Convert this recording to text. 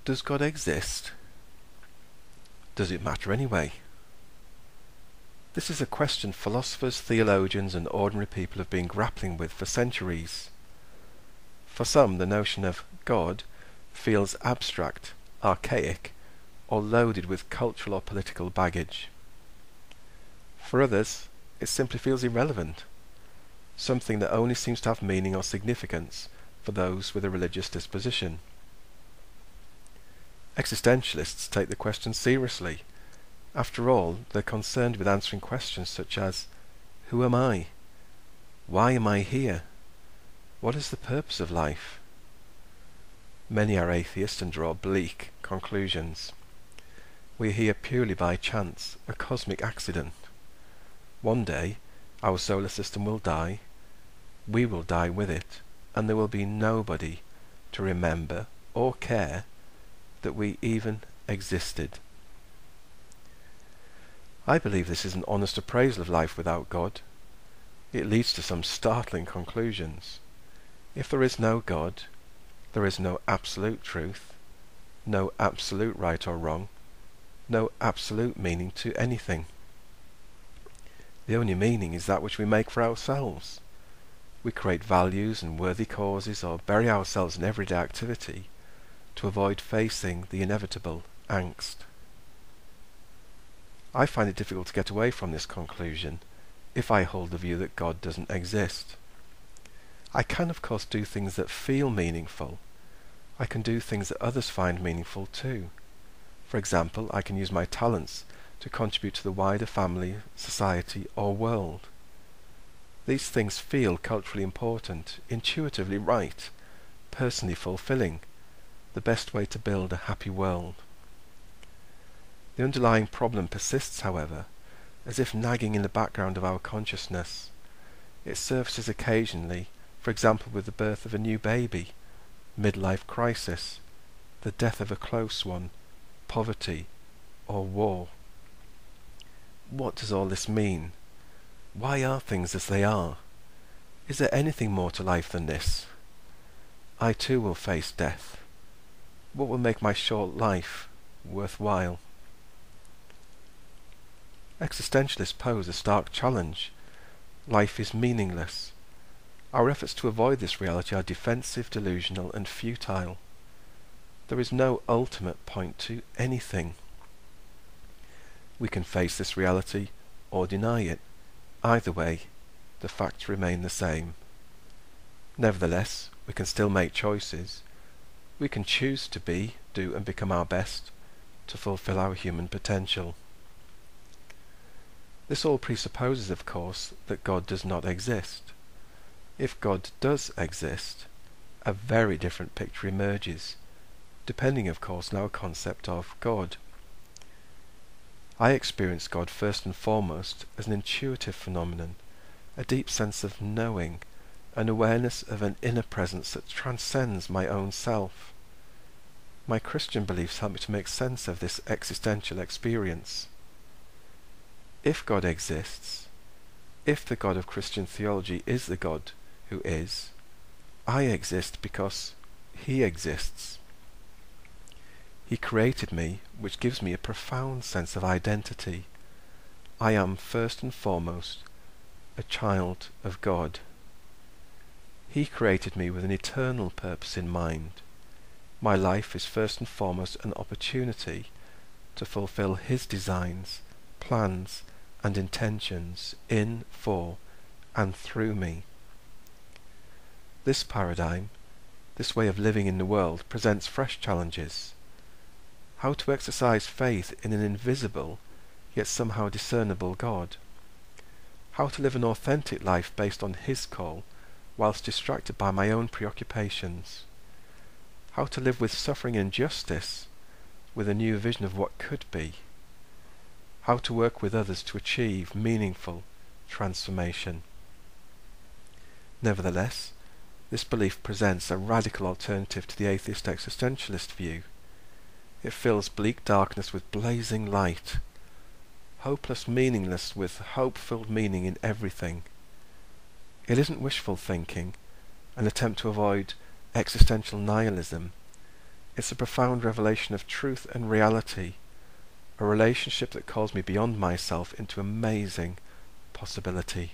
Does God exist? Does it matter anyway? This is a question philosophers, theologians and ordinary people have been grappling with for centuries. For some, the notion of God feels abstract, archaic, or loaded with cultural or political baggage. For others, it simply feels irrelevant, something that only seems to have meaning or significance for those with a religious disposition. Existentialists take the question seriously. After all, they're concerned with answering questions such as, who am I? Why am I here? What is the purpose of life? Many are atheists and draw bleak conclusions. We are here purely by chance, a cosmic accident. One day, our solar system will die, we will die with it, and there will be nobody to remember or care that we even existed. I believe this is an honest appraisal of life without God. It leads to some startling conclusions. If there is no God, there is no absolute truth, no absolute right or wrong, no absolute meaning to anything. The only meaning is that which we make for ourselves. We create values and worthy causes or bury ourselves in everyday activity to avoid facing the inevitable angst. I find it difficult to get away from this conclusion if I hold the view that God doesn't exist. I can of course do things that feel meaningful. I can do things that others find meaningful too. For example, I can use my talents to contribute to the wider family, society or world. These things feel culturally important, intuitively right, personally fulfilling, the best way to build a happy world. The underlying problem persists, however, as if nagging in the background of our consciousness. It surfaces occasionally, for example with the birth of a new baby, midlife crisis, the death of a close one, poverty, or war. What does all this mean? Why are things as they are? Is there anything more to life than this? I too will face death. What will make my short life worthwhile? Existentialists pose a stark challenge. Life is meaningless. Our efforts to avoid this reality are defensive, delusional, and futile. There is no ultimate point to anything. We can face this reality or deny it. Either way, the facts remain the same. Nevertheless, we can still make choices. We can choose to be, do, and become our best to fulfill our human potential. This all presupposes, of course, that God does not exist. If God does exist, a very different picture emerges, depending, of course, on our concept of God. I experience God first and foremost as an intuitive phenomenon, a deep sense of knowing, an awareness of an inner presence that transcends my own self. My Christian beliefs help me to make sense of this existential experience. If God exists, if the God of Christian theology is the God who is, I exist because He exists. He created me, which gives me a profound sense of identity. I am first and foremost a child of God. He created me with an eternal purpose in mind. My life is first and foremost an opportunity to fulfill His designs, plans, and intentions in, for, and through me. This paradigm, this way of living in the world, presents fresh challenges. How to exercise faith in an invisible, yet somehow discernible God. How to live an authentic life based on His call, whilst distracted by my own preoccupations. How to live with suffering and justice, with a new vision of what could be. How to work with others to achieve meaningful transformation. Nevertheless, this belief presents a radical alternative to the atheist existentialist view. It fills bleak darkness with blazing light, hopeless meaningless with hope-filled meaning in everything. It isn't wishful thinking, an attempt to avoid existential nihilism. It's a profound revelation of truth and reality, a relationship that calls me beyond myself into amazing possibility.